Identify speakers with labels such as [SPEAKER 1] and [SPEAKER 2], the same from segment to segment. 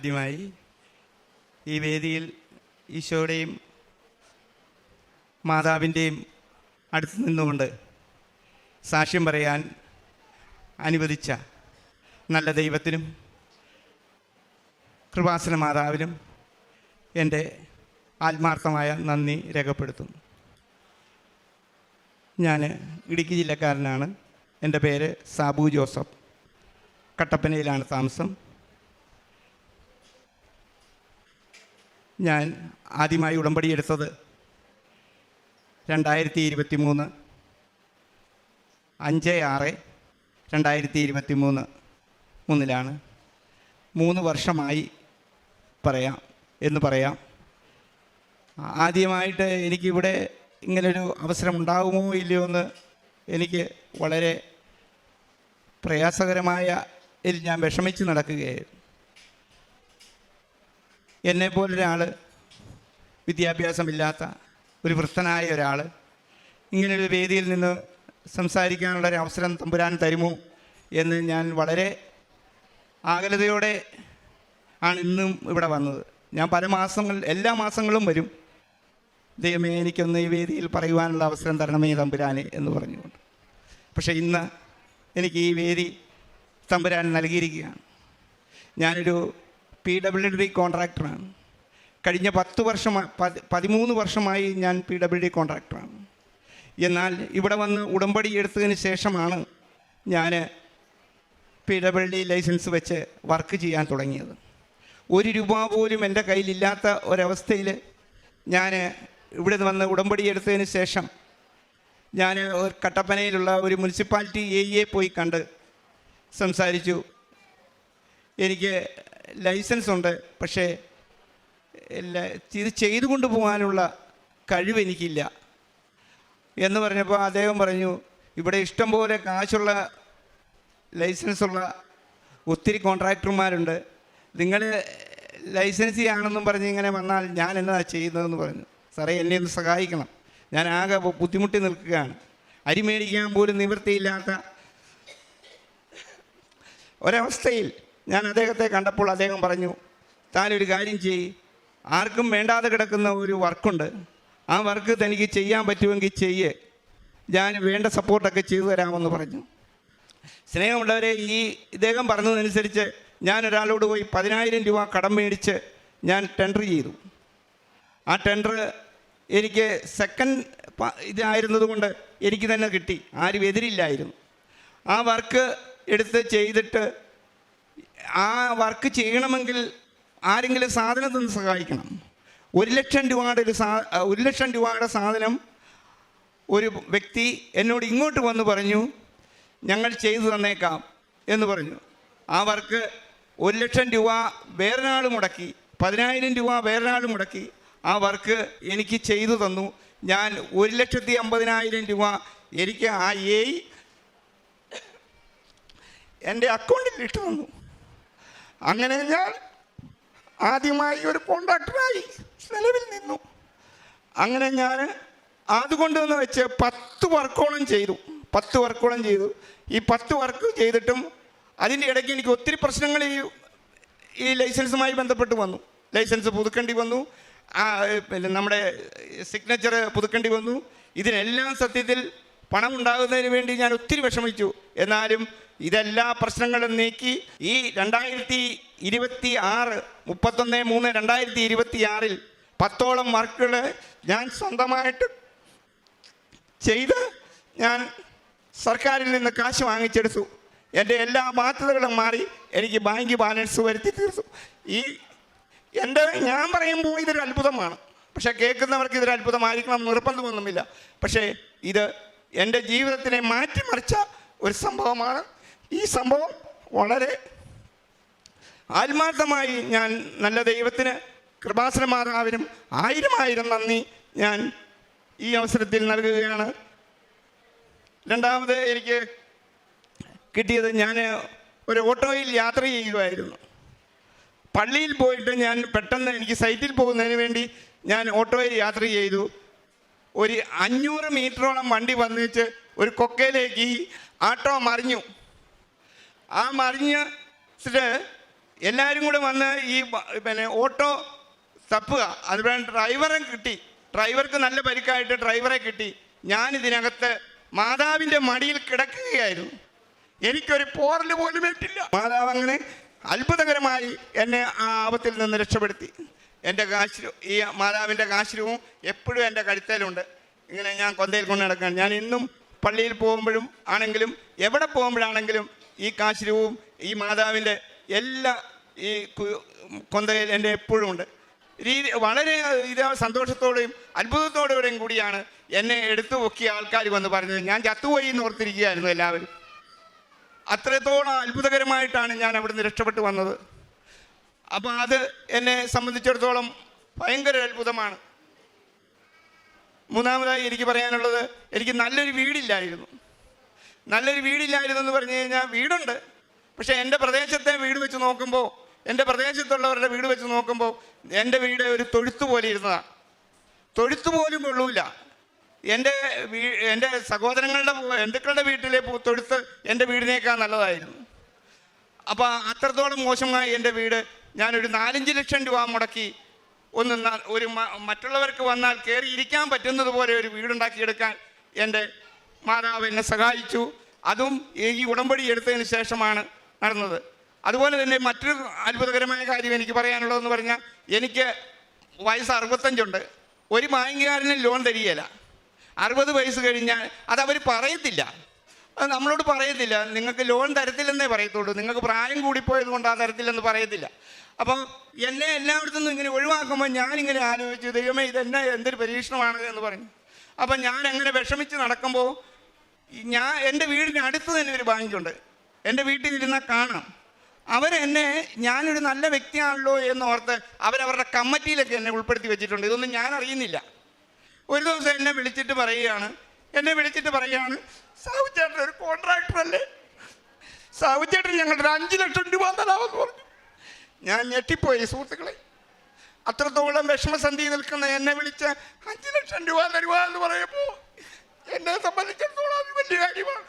[SPEAKER 1] ആദ്യമായി ഈ വേദിയിൽ ഈശോയുടെയും മാതാവിൻ്റെയും അടുത്ത് നിന്നുകൊണ്ട് സാക്ഷ്യം പറയാൻ അനുവദിച്ച നല്ല ദൈവത്തിനും കൃപാസന മാതാവിനും എൻ്റെ ആത്മാർത്ഥമായ നന്ദി രേഖപ്പെടുത്തുന്നു. ഞാൻ ഇടുക്കി ജില്ലക്കാരനാണ്. എൻ്റെ പേര് സാബു ജോസഫ്. കട്ടപ്പനയിലാണ് താമസം. ഞാൻ ആദ്യമായി ഉടമ്പടി എടുത്തത് 2023 5/6/2023 3 വർഷമായി പറയാം. ആദ്യമായിട്ട് എനിക്കിവിടെ ഇങ്ങനൊരു അവസരം ഉണ്ടാകുമോ ഇല്ലയോ എന്ന് എനിക്ക് വളരെ പ്രയാസകരമായ ഞാൻ വിഷമിച്ച് നടക്കുകയായിരുന്നു. എന്നെപ്പോലൊരാൾ, വിദ്യാഭ്യാസമില്ലാത്ത ഒരു വൃദ്ധനായ ഒരാൾ ഇങ്ങനൊരു വേദിയിൽ നിന്ന് സംസാരിക്കാനുള്ളൊരു അവസരം തമ്പുരാൻ തരുമോ എന്ന് ഞാൻ വളരെ ആകുലതയോടെ ആണ് ഇന്നും ഇവിടെ വന്നത്. ഞാൻ എല്ലാ മാസങ്ങളും വരും. ദൈവമേ, എനിക്കൊന്ന് ഈ വേദിയിൽ പറയുവാനുള്ള അവസരം തരണമേ തമ്പുരാനെ എന്ന് പറഞ്ഞുകൊണ്ട്. പക്ഷേ ഇന്ന് എനിക്ക് ഈ വേദി തമ്പുരാൻ നൽകിയിരിക്കുകയാണ്. ഞാനൊരു PWD കോൺട്രാക്ടറാണ്. കഴിഞ്ഞ 13 വർഷമായി ഞാൻ PWD കോൺട്രാക്ടറാണ്. എന്നാൽ ഇവിടെ വന്ന് ഉടമ്പടി എടുത്തതിന് ശേഷമാണ് ഞാൻ PWD ലൈസൻസ് വെച്ച് വർക്ക് ചെയ്യാൻ തുടങ്ങിയത്. 1 രൂപ പോലും എൻ്റെ കയ്യിലില്ലാത്ത ഒരവസ്ഥയിൽ ഞാൻ ഇവിടെ വന്ന് ഉടമ്പടി എടുത്തതിന് ശേഷം ഞാൻ കട്ടപ്പനയിലുള്ള ഒരു മുനിസിപ്പാലിറ്റി AE പോയി കണ്ട് സംസാരിച്ചു. എനിക്ക് ലൈസൻസ് ഉണ്ട്, പക്ഷേ ഇത് ചെയ്തു കൊണ്ടുപോകാനുള്ള കഴിവ് എനിക്കില്ല എന്ന് പറഞ്ഞപ്പോൾ അദ്ദേഹം പറഞ്ഞു, ഇവിടെ ഇഷ്ടംപോലെ കാശുള്ള ലൈസൻസുള്ള ഒത്തിരി കോൺട്രാക്ടർമാരുണ്ട്, നിങ്ങൾ ലൈസൻസി ആണെന്നും പറഞ്ഞ് ഇങ്ങനെ വന്നാൽ ഞാൻ എന്നാ ചെയ്യുന്നതെന്ന് പറഞ്ഞു. സാറേ, എന്നെ ഒന്ന് സഹായിക്കണം, ഞാൻ ആകെ ബുദ്ധിമുട്ടി നിൽക്കുകയാണ്. അരി മേടിക്കാൻ പോലും നിവൃത്തിയില്ലാത്ത ഒരവസ്ഥയിൽ ഞാൻ അദ്ദേഹത്തെ കണ്ടപ്പോൾ അദ്ദേഹം പറഞ്ഞു, താനൊരു കാര്യം ചെയ്യ്, ആർക്കും വേണ്ടാതെ കിടക്കുന്ന ഒരു വർക്കുണ്ട്, ആ വർക്ക് തനിക്ക് ചെയ്യാൻ പറ്റുമെങ്കിൽ ചെയ്യേ, ഞാൻ വേണ്ട സപ്പോർട്ടൊക്കെ ചെയ്തു തരാമെന്ന് പറഞ്ഞു. സ്നേഹമുള്ളവരെ, ഇദ്ദേഹം പറഞ്ഞതനുസരിച്ച് ഞാൻ ഒരാളോട് പോയി 10,000 രൂപ കടം മേടിച്ച് ഞാൻ ടെൻഡർ ചെയ്തു. ആ ടെൻഡർ എനിക്ക് സെക്കൻഡ് ഇതായിരുന്നതുകൊണ്ട് എനിക്ക് തന്നെ കിട്ടി, ആരും എതിരില്ലായിരുന്നു. ആ വർക്ക് എടുത്ത് ചെയ്തിട്ട് ആ വർക്ക് ചെയ്യണമെങ്കിൽ ആരെങ്കിലും സാധനം തന്ന് സഹായിക്കണം. 1 ലക്ഷം രൂപയുടെ സാധനം ഒരു വ്യക്തി എന്നോട് ഇങ്ങോട്ട് വന്ന് പറഞ്ഞു, ഞങ്ങൾ ചെയ്തു തന്നേക്കാം എന്ന് പറഞ്ഞു. ആ വർക്ക് 1 ലക്ഷം രൂപ വേറൊരാൾ മുടക്കി, 10,000 രൂപ വേറൊരാൾ മുടക്കി ആ വർക്ക് എനിക്ക് ചെയ്തു തന്നു. ഞാൻ 1,50,000 രൂപ എനിക്ക് ആ എൻ്റെ അക്കൗണ്ടിൽ ഇട്ട് തന്നു. അങ്ങനെ ഞാൻ ആദ്യമായി ഒരു കോൺട്രാക്ടറായി നിലവിൽ നിന്നു. അങ്ങനെ ഞാൻ അതുകൊണ്ടെന്ന് വെച്ച് 10 വർക്കോളം ചെയ്തു. ഈ 10 വർക്ക് ചെയ്തിട്ടും അതിൻ്റെ ഇടയ്ക്ക് എനിക്ക് ഒത്തിരി പ്രശ്നങ്ങൾ ഈ ലൈസൻസുമായി ബന്ധപ്പെട്ട് വന്നു. ലൈസൻസ് പുതുക്കേണ്ടി വന്നു, പിന്നെ നമ്മുടെ സിഗ്നേച്ചർ പുതുക്കേണ്ടി വന്നു. ഇതിനെല്ലാം സത്യത്തിൽ പണം ഉണ്ടാകുന്നതിന് വേണ്ടി ഞാൻ ഒത്തിരി വിഷമിച്ചു. എന്നാലും ഇതെല്ലാ പ്രശ്നങ്ങളും നീക്കി ഈ 2026 31/3/2026 10ഓളം വർക്കുകൾ ഞാൻ സ്വന്തമായിട്ട് ചെയ്ത് ഞാൻ സർക്കാരിൽ നിന്ന് കാശ് വാങ്ങിച്ചെടുത്തു. എൻ്റെ എല്ലാ ബാധ്യതകളും മാറി എനിക്ക് ബാങ്ക് ബാലൻസ് വരുത്തി തീർത്തു. ഞാൻ പറയുമ്പോൾ ഇതൊരു അത്ഭുതമാണ്, പക്ഷേ കേൾക്കുന്നവർക്ക് ഇതൊരു അത്ഭുതമായിരിക്കണം നിർബന്ധമൊന്നുമില്ല. പക്ഷേ ഇത് എൻ്റെ ജീവിതത്തിനെ മാറ്റിമറിച്ച ഒരു സംഭവമാണ്. ഈ സംഭവം വളരെ ആത്മാർത്ഥമായി ഞാൻ നല്ല ദൈവത്തിന്, കൃപാസന മാതാവിനും 1000 നന്ദി ഞാൻ ഈ അവസരത്തിൽ നൽകുകയാണ്. രണ്ടാമത് എനിക്ക് കിട്ടിയത്, ഞാൻ ഒരു ഓട്ടോയിൽ യാത്ര ചെയ്യുകയായിരുന്നു. പള്ളിയിൽ പോയിട്ട് ഞാൻ പെട്ടെന്ന് എനിക്ക് സൈറ്റിൽ പോകുന്നതിന് വേണ്ടി ഞാൻ ഓട്ടോയിൽ യാത്ര ചെയ്തു. ഒരു 500 മീറ്ററോളം വണ്ടി വന്നിട്ട് ഒരു കൊക്കയിലേക്ക് ഈ ആട്ടോ മറിഞ്ഞു. ആ മറിഞ്ഞിട്ട് എല്ലാവരും കൂടെ വന്ന് ഈ പിന്നെ ഓട്ടോ തപ്പുക. അതുപോലെ ഡ്രൈവറെ കിട്ടി, ഡ്രൈവർക്ക് നല്ല പരിക്കായിട്ട് ഡ്രൈവറെ കിട്ടി. ഞാനിതിനകത്ത് മാതാവിൻ്റെ മടിയിൽ കിടക്കുകയായിരുന്നു. എനിക്കൊരു പോറൽ പോലും ഏറ്റില്ല. മാതാവ് അങ്ങനെ അത്ഭുതകരമായി എന്നെ ആ ആപത്തിൽ നിന്ന് രക്ഷപ്പെടുത്തി. എൻ്റെ ഈ മാതാവിൻ്റെ കാശ്രൂപം എപ്പോഴും എൻ്റെ കഴുത്തേലുണ്ട്. ഇങ്ങനെ ഞാൻ കൊന്തയിൽ കൊണ്ട് നടക്കുകയാണ്. ഞാൻ ഇന്നും പള്ളിയിൽ പോകുമ്പോഴും ആണെങ്കിലും എവിടെ പോകുമ്പോഴാണെങ്കിലും ഈ കാശ്രൂപവും ഈ മാതാവിൻ്റെ എല്ലാ ഈ കൊന്തയിൽ എൻ്റെ എപ്പോഴും ഉണ്ട്. വളരെ സന്തോഷത്തോടെയും അത്ഭുതത്തോടെയും കൂടിയാണ് എന്നെ എടുത്തു പൊക്കിയ ആൾക്കാർ വന്ന് പറഞ്ഞത്. ഞാൻ ചത്തുപോയി എന്ന് ഓർത്തിരിക്കുകയായിരുന്നു എല്ലാവരും. അത്രത്തോളം അത്ഭുതകരമായിട്ടാണ് ഞാൻ അവിടുന്ന് രക്ഷപ്പെട്ടു വന്നത്. അപ്പോൾ അത് എന്നെ സംബന്ധിച്ചിടത്തോളം ഭയങ്കര അത്ഭുതമാണ്. മൂന്നാമതായി എനിക്ക് പറയാനുള്ളത്, എനിക്ക് നല്ലൊരു വീടില്ലായിരുന്നു. നല്ലൊരു വീടില്ലായിരുന്നു എന്ന് പറഞ്ഞു കഴിഞ്ഞാൽ വീടുണ്ട്, പക്ഷേ എൻ്റെ പ്രദേശത്തെ വീട് വെച്ച് നോക്കുമ്പോൾ, എൻ്റെ പ്രദേശത്തുള്ളവരുടെ വീട് വെച്ച് നോക്കുമ്പോൾ എൻ്റെ വീട് ഒരു തൊഴുത്ത് പോലെ ഇരുന്നതാണ്. തൊഴുത്ത് പോലും കൊള്ളൂല. എൻ്റെ സഹോദരങ്ങളുടെ ബന്ധുക്കളുടെ വീട്ടിലെ തൊഴുത്ത് എൻ്റെ വീടിനേക്കാൾ നല്ലതായിരുന്നു. അപ്പോൾ അത്രത്തോളം മോശമായി എൻ്റെ വീട്. ഞാനൊരു 4-5 ലക്ഷം രൂപ മുടക്കി ഒരു മറ്റുള്ളവർക്ക് വന്നാൽ കയറി ഇരിക്കാൻ പറ്റുന്നത് പോലെ ഒരു വീടുണ്ടാക്കിയെടുക്കാൻ എൻ്റെ മാതാവ് എന്നെ സഹായിച്ചു. അതും ഈ ഉടമ്പടി എടുത്തതിന് ശേഷമാണ് നടന്നത്. അതുപോലെ തന്നെ മറ്റൊരു അത്ഭുതകരമായ കാര്യം എനിക്ക് പറയാനുള്ളതെന്ന് പറഞ്ഞാൽ, എനിക്ക് വയസ്സ് 65 ഒരു ബാങ്കുകാരന് ലോൺ തരികയില്ല. 60 വയസ്സ് കഴിഞ്ഞാൽ അതവർ പറയത്തില്ല, അത് നമ്മളോട് പറയത്തില്ല. നിങ്ങൾക്ക് ലോൺ തരത്തില്ലെന്നേ പറയത്തുള്ളൂ. നിങ്ങൾക്ക് പ്രായം കൂടിപ്പോയത് കൊണ്ട് ആ തരത്തില്ലെന്ന് പറയത്തില്ല. അപ്പം എന്നെ എല്ലായിടത്തും നിന്നും ഇങ്ങനെ ഒഴിവാക്കുമ്പോൾ ഞാനിങ്ങനെ ആലോചിച്ചു, ദൈവമേ ഇതെന്നെ എന്തൊരു പരീക്ഷണമാണ് എന്ന് പറഞ്ഞു. അപ്പം ഞാൻ അങ്ങനെ വിഷമിച്ച് നടക്കുമ്പോൾ എൻ്റെ വീടിന് അടുത്ത് തന്നെ ഒരു ബാങ്കുണ്ട്. എൻ്റെ വീട്ടിൽ ഇരുന്നാൽ കാണാം. അവരെന്നെ ഞാനൊരു നല്ല വ്യക്തിയാണല്ലോ എന്നോർത്ത് അവരവരുടെ കമ്മിറ്റിയിലൊക്കെ എന്നെ ഉൾപ്പെടുത്തി വെച്ചിട്ടുണ്ട്. ഇതൊന്നും ഞാൻ അറിയുന്നില്ല. ഒരു ദിവസം എന്നെ വിളിച്ചിട്ട് പറയുകയാണ്, സാവു ചേട്ടൻ ഒരു കോൺട്രാക്ടറല്ലേ, സാവു ചേട്ടൻ ഞങ്ങളുടെ 5 ലക്ഷം രൂപ തരാമെന്ന് പറഞ്ഞു. ഞാൻ ഞെട്ടിപ്പോയി സുഹൃത്തുക്കളെ. അത്രത്തോളം വിഷമസന്ധി നിൽക്കുന്ന എന്നെ വിളിച്ച് 5 ലക്ഷം രൂപ തരുക എന്ന് പറയുമ്പോൾ എന്നെ സംബന്ധിച്ചിടത്തോളം അത് വലിയ കാര്യമാണ്.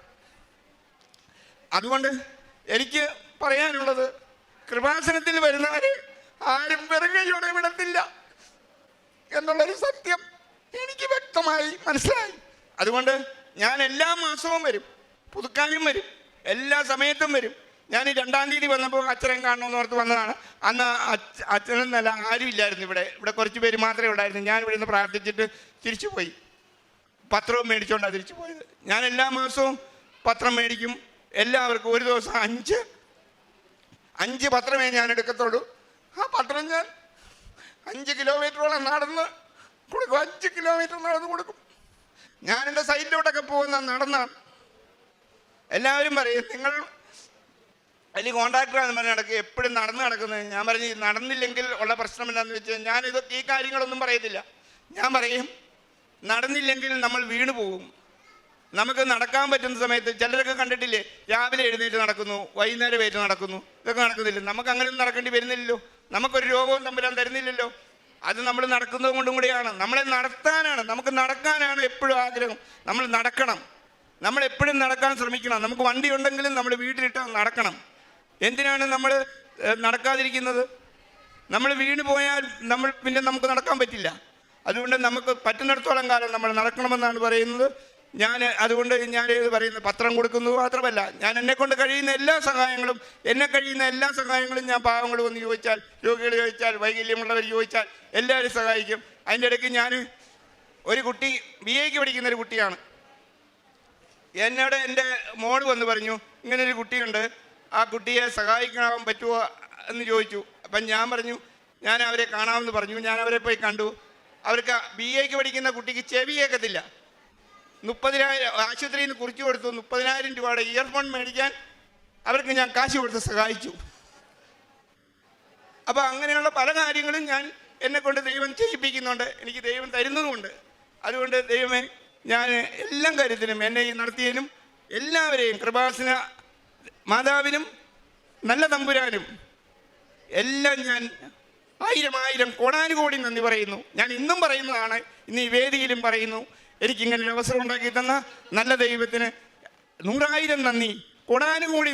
[SPEAKER 1] അതുകൊണ്ട് എനിക്ക് പറയാനുള്ളത്, കൃപാസനത്തിൽ വരുന്നവരെ ആരും വെറുകയോടെ വിടത്തില്ല എന്നുള്ളൊരു സത്യം എനിക്ക് വ്യക്തമായി മനസ്സിലായി. അതുകൊണ്ട് ഞാൻ എല്ലാ മാസവും വരും, പുതുക്കാനും വരും, എല്ലാ സമയത്തും വരും. ഞാൻ 2-ാം തീയതി വന്നപ്പോൾ അച്ഛനെ കാണണമെന്ന് ഓർത്ത് വന്നതാണ്. അന്ന് അച്ഛനെന്നല്ല ആരും ഇല്ലായിരുന്നു. ഇവിടെ കുറച്ച് പേര് മാത്രമേ ഉണ്ടായിരുന്നു. ഞാൻ ഇവിടെ നിന്ന് പ്രാർത്ഥിച്ചിട്ട് തിരിച്ചു പോയി. പത്രവും മേടിച്ചുകൊണ്ടാണ് തിരിച്ചു പോയത്. ഞാൻ എല്ലാ മാസവും പത്രം മേടിക്കും. എല്ലാവർക്കും ഒരു ദിവസം 5 പത്രമേ ഞാൻ എടുക്കത്തുള്ളൂ. ആ പത്രം ഞാൻ 5 കിലോമീറ്ററോളം നടന്ന് കൊടുക്കും. 5 കിലോമീറ്റർ നടന്ന് കൊടുക്കും. ഞാൻ എൻ്റെ സൈറ്റിലോട്ടൊക്കെ പോകുന്ന നടന്നാണ്. എല്ലാവരും പറയും, നിങ്ങൾ വലിയ കോൺട്രാക്ടറാണെന്ന് പറഞ്ഞ് നടക്കുക, എപ്പോഴും നടന്ന് നടക്കുന്നത്. ഞാൻ പറഞ്ഞു, നടന്നില്ലെങ്കിൽ ഉള്ള പ്രശ്നം എന്താണെന്ന് വെച്ചാൽ ഞാൻ ഈ കാര്യങ്ങളൊന്നും പറയത്തില്ല. ഞാൻ പറയും, നടന്നില്ലെങ്കിൽ നമ്മൾ വീണ് പോകും. നമുക്ക് നടക്കാൻ പറ്റുന്ന സമയത്ത് ചിലരൊക്കെ കണ്ടിട്ടില്ലേ, രാവിലെ എഴുന്നേറ്റ് നടക്കുന്നു, വൈകുന്നേരം വേറ്റ് നടക്കുന്നു. ഇതൊക്കെ നടക്കുന്നില്ല. നമുക്ക് അങ്ങനെയൊന്നും നടക്കേണ്ടി വരുന്നില്ലല്ലോ. നമുക്കൊരു രോഗവും തമ്പുരാൻ തരുന്നില്ലല്ലോ. അത് നമ്മൾ നടക്കുന്നത് കൊണ്ടും കൂടിയാണ്. നമ്മളെ നടത്താനാണ്, നമുക്ക് നടക്കാനാണ് എപ്പോഴും ആഗ്രഹം. നമ്മൾ നടക്കണം, നമ്മൾ എപ്പോഴും നടക്കാൻ ശ്രമിക്കണം. നമുക്ക് വണ്ടി ഉണ്ടെങ്കിലും നമ്മൾ വീട്ടിലിട്ട് നടക്കണം. എന്തിനാണ് നമ്മൾ നടക്കാതിരിക്കുന്നത്? നമ്മൾ വീണ് പോയാൽ നമുക്ക് നടക്കാൻ പറ്റില്ല. അതുകൊണ്ട് നമുക്ക് പറ്റുന്നിടത്തോളം കാലം നമ്മൾ നടക്കണമെന്നാണ് പറയുന്നത്. അതുകൊണ്ട് ഞാൻ പറയുന്നത്, പത്രം കൊടുക്കുന്നു മാത്രമല്ല, ഞാൻ എന്നെക്കൊണ്ട് കഴിയുന്ന എല്ലാ സഹായങ്ങളും ഞാൻ പാവങ്ങൾ വന്ന് ചോദിച്ചാൽ, രോഗികൾ ചോദിച്ചാൽ, വൈകല്യമുള്ളവർ ചോദിച്ചാൽ എല്ലാവരും സഹായിക്കും. അതിൻ്റെ ഇടയ്ക്ക് ഞാൻ ഒരു കുട്ടി BA-ക്ക് പഠിക്കുന്നൊരു കുട്ടിയാണ്. എന്നോട് എൻ്റെ മോൾ വന്ന് പറഞ്ഞു, ഇങ്ങനൊരു കുട്ടിയുണ്ട്, ആ കുട്ടിയെ സഹായിക്കാൻ പറ്റുമോ എന്ന് ചോദിച്ചു. അപ്പം ഞാൻ പറഞ്ഞു, ഞാൻ അവരെ കാണാമെന്ന് പറഞ്ഞു. ഞാൻ അവരെ പോയി കണ്ടു. അവർക്ക് BA-ക്ക് പഠിക്കുന്ന കുട്ടിക്ക് ചെവി കേൾക്കത്തില്ല. 30,000 ആശുപത്രിയിൽ നിന്ന് കുറിച്ച് കൊടുത്തു. 30,000 രൂപയുടെ ഇയർഫോൺ മേടിക്കാൻ അവർക്ക് ഞാൻ കാശ് കൊടുത്ത് സഹായിച്ചു. അപ്പോൾ അങ്ങനെയുള്ള പല കാര്യങ്ങളും എന്നെക്കൊണ്ട് ദൈവം ചെയ്യിപ്പിക്കുന്നുണ്ട്, എനിക്ക് ദൈവം തരുന്നതുമുണ്ട്. അതുകൊണ്ട് ദൈവമേ, ഞാൻ എല്ലാ കാര്യത്തിനും എന്നെ ഈ നടത്തിയതിനും എല്ലാവരെയും, കൃപാസന മാതാവിനും നല്ല തമ്പുരാനും എല്ലാം ഞാൻ 1000 കോടാനുകോടി നന്ദി പറയുന്നു. ഞാൻ ഇന്നും പറയുന്നതാണ്, ഇന്ന് ഈ വേദിയിലും പറയുന്നു. എനിക്കിങ്ങനെ ഒരു അവസരം ഉണ്ടാക്കി തന്ന നല്ല ദൈവത്തിന് 100,000 നന്ദി, കോടാനുകോടി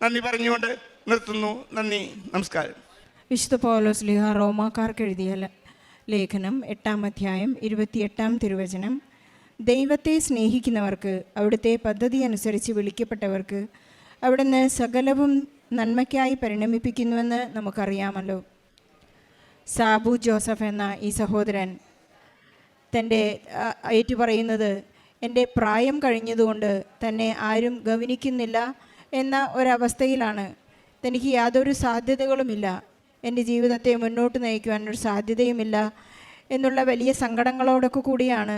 [SPEAKER 1] നന്ദി പറഞ്ഞുകൊണ്ട് നിർത്തുന്നു. നന്ദി, നമസ്കാരം.
[SPEAKER 2] വിശുദ്ധ പൗലോസ് ശ്ലീഹ റോമാക്കാർക്ക് എഴുതിയ ലേഖനം 8-ാം അധ്യായം 28-ാം തിരുവചനം. ദൈവത്തെ സ്നേഹിക്കുന്നവർക്ക്, അവിടുത്തെ പദ്ധതി അനുസരിച്ച് വിളിക്കപ്പെട്ടവർക്ക് അവിടുന്ന് സകലവും നന്മയ്ക്കായി പരിണമിപ്പിക്കുന്നുവെന്ന് നമുക്കറിയാമല്ലോ. സാബു ജോസഫ് എന്ന ഈ സഹോദരൻ തൻ്റെ ഏറ്റുപറയുന്നത്, എൻ്റെ പ്രായം കഴിഞ്ഞതുകൊണ്ട് തന്നെ ആരും ഗവനിക്കുന്നില്ല എന്ന ഒരവസ്ഥയിലാണ്. തനിക്ക് യാതൊരു സാധ്യതകളുമില്ല, എൻ്റെ ജീവിതത്തെ മുന്നോട്ട് നയിക്കുവാനൊരു സാധ്യതയുമില്ല എന്നുള്ള വലിയ സങ്കടങ്ങളോടൊക്കെ കൂടിയാണ്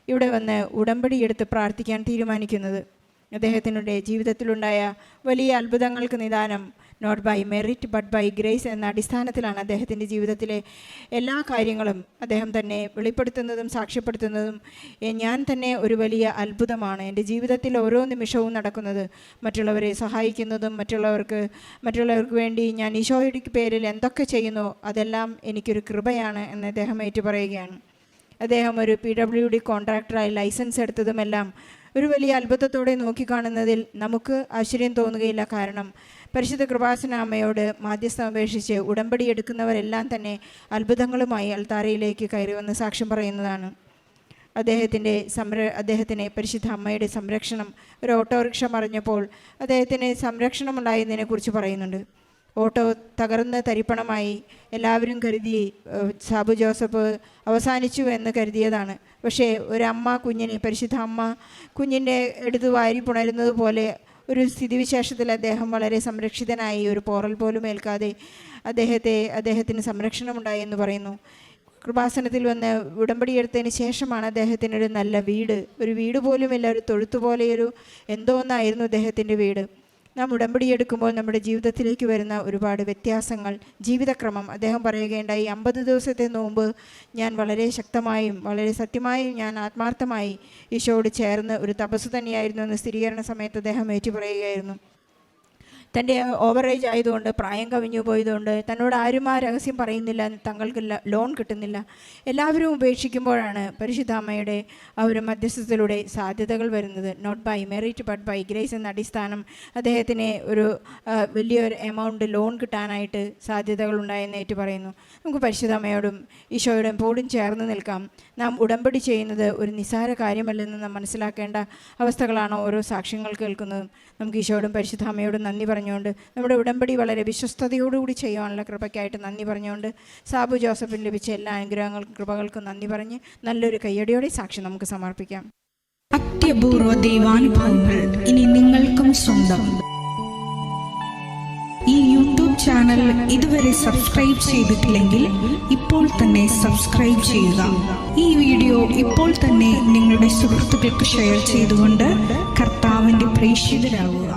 [SPEAKER 2] ഇവിടെ വന്ന് ഉടമ്പടിയെടുത്ത് പ്രാർത്ഥിക്കാൻ തീരുമാനിക്കുന്നത്. അദ്ദേഹത്തിനുടെ ജീവിതത്തിലുണ്ടായ വലിയ അത്ഭുതങ്ങൾക്ക് നിദാനം not by merit but by grace എന്ന അടിസ്ഥാനത്തിലാണ് അദ്ദേഹത്തിൻ്റെ ജീവിതത്തിലെ എല്ലാ കാര്യങ്ങളും അദ്ദേഹം തന്നെ വെളിപ്പെടുത്തുന്നതും സാക്ഷ്യപ്പെടുത്തുന്നതും. ഞാൻ തന്നെ ഒരു വലിയ അത്ഭുതമാണ്, എൻ്റെ ജീവിതത്തിൽ ഓരോ നിമിഷവും നടക്കുന്നത് മറ്റുള്ളവരെ സഹായിക്കുന്നതും മറ്റുള്ളവർക്ക് വേണ്ടി ഞാൻ ഈശോയുടെ പേരിൽ എന്തൊക്കെ ചെയ്യുന്നോ അതെല്ലാം എനിക്കൊരു കൃപയാണ് എന്ന് അദ്ദേഹം ഏറ്റുപറയുകയാണ്. അദ്ദേഹം ഒരു PWD കോൺട്രാക്ടറായി ലൈസൻസ് എടുത്തതുമെല്ലാം ഒരു വലിയ അത്ഭുതത്തോടെ നോക്കിക്കാണുന്നതിൽ നമുക്ക് ആശ്ചര്യം തോന്നുകയില്ല. കാരണം പരിശുദ്ധ കൃപാസന അമ്മയോട് മാധ്യസ്ഥം അപേക്ഷിച്ച് ഉടമ്പടി എടുക്കുന്നവരെല്ലാം തന്നെ അത്ഭുതങ്ങളുമായി അൾത്താരയിലേക്ക് കയറി വന്ന് സാക്ഷ്യം പറയുന്നതാണ്. അദ്ദേഹത്തിന് പരിശുദ്ധ അമ്മയുടെ സംരക്ഷണം, ഒരു ഓട്ടോറിക്ഷ മറിഞ്ഞപ്പോൾ അദ്ദേഹത്തിന് സംരക്ഷണം ഉണ്ടായതിനെക്കുറിച്ച് പറയുന്നുണ്ട്. ഓട്ടോ തകർന്ന് തരിപ്പണമായി. എല്ലാവരും കരുതി സാബു ജോസഫ് അവസാനിച്ചു എന്ന് കരുതിയതാണ്. പക്ഷേ ഒരമ്മ പരിശുദ്ധ അമ്മ കുഞ്ഞിൻ്റെ എടുത്ത് വാരി പുണരുന്നത് പോലെ ഒരു സ്ഥിതിവിശേഷത്തിൽ അദ്ദേഹം വളരെ സംരക്ഷിതനായി, ഒരു പോറൽ പോലും ഏൽക്കാതെ അദ്ദേഹത്തിന് സംരക്ഷണമുണ്ടായി എന്ന് പറയുന്നു. കൃപാസനത്തിൽ വന്ന് ഉടമ്പടി എടുത്തതിന് ശേഷമാണ് അദ്ദേഹത്തിനൊരു നല്ല ഒരു വീട് പോലുമില്ല, ഒരു തൊഴുത്തുപോലെയൊരു എന്തോ ഒന്നായിരുന്നു അദ്ദേഹത്തിൻ്റെ വീട്. നാം ഉടമ്പടി എടുക്കുമ്പോൾ നമ്മുടെ ജീവിതത്തിലേക്ക് വരുന്ന ഒരുപാട് വ്യത്യാസങ്ങൾ, ജീവിതക്രമം, അദ്ദേഹം പറയുകയുണ്ടായി, 50 ദിവസത്തെ നോമ്പ് ഞാൻ വളരെ ശക്തമായും വളരെ സത്യമായും ഞാൻ ആത്മാർത്ഥമായി ഈശോയോട് ചേർന്ന് ഒരു തപസ് തന്നെയായിരുന്നു എന്ന് സ്ഥിരീകരണ സമയത്ത് അദ്ദേഹം ഏറ്റുപറയുകയായിരുന്നു. തൻ്റെ ഓവറേജ് ആയതുകൊണ്ട്, പ്രായം കവിഞ്ഞു പോയതുകൊണ്ട് തന്നോട് ആരും ആ രഹസ്യം പറയുന്നില്ല, തങ്ങൾക്ക് ലോൺ കിട്ടുന്നില്ല. എല്ലാവരും ഉപേക്ഷിക്കുമ്പോഴാണ് പരിശുദ്ധ അമ്മയുടെ ആ ഒരു മധ്യസ്ഥത്തിലൂടെ സാധ്യതകൾ വരുന്നത്. Not by merit but by grace എന്ന അടിസ്ഥാനം അദ്ദേഹത്തിന് ഒരു വലിയൊരു എമൗണ്ട് ലോൺ കിട്ടാനായിട്ട് സാധ്യതകൾ ഉണ്ടായെന്ന് ഏറ്റു പറയുന്നു. നമുക്ക് പരിശുദ്ധ അമ്മയോടും ഈശോയോടും എപ്പോഴും ചേർന്ന് നിൽക്കാം. നാം ഉടമ്പടി ചെയ്യുന്നത് ഒരു നിസ്സാര കാര്യമല്ലെന്ന് നാം മനസ്സിലാക്കേണ്ട അവസ്ഥകളാണ് ഓരോ സാക്ഷ്യങ്ങൾ കേൾക്കുന്നതും. നമുക്ക് ഈശോയോടും പരിശുദ്ധ അമ്മയോടും നന്ദി പറഞ്ഞുകൊണ്ട്, നമ്മുടെ ഉടമ്പടി വളരെ വിശ്വസ്തയോടുകൂടി ചെയ്യാനുള്ള കൃപയ്ക്കായിട്ട് നന്ദി പറഞ്ഞുകൊണ്ട്, സാബു ജോസഫിന് ലഭിച്ച എല്ലാ അനുഗ്രഹങ്ങൾക്കും കൃപകൾക്കും നന്ദി പറഞ്ഞ് നല്ലൊരു കയ്യടിയോടെ സാക്ഷി നമുക്ക് സമർപ്പിക്കാം.
[SPEAKER 3] അത്യപൂർവ ദൈവാനുഭവങ്ങൾ ഇനി നിങ്ങൾക്കും സ്വന്തം. ഈ യൂട്യൂബ് ചാനൽ ഇതുവരെ സബ്സ്ക്രൈബ് ചെയ്തിട്ടില്ലെങ്കിൽ ഇപ്പോൾ തന്നെ സബ്സ്ക്രൈബ് ചെയ്യുക. ഈ വീഡിയോ ഇപ്പോൾ തന്നെ നിങ്ങളുടെ സുഹൃത്തുക്കൾക്ക് ഷെയർ ചെയ്തുകൊണ്ട് കർത്താവിൻ്റെ പ്രേക്ഷിതരാകുക.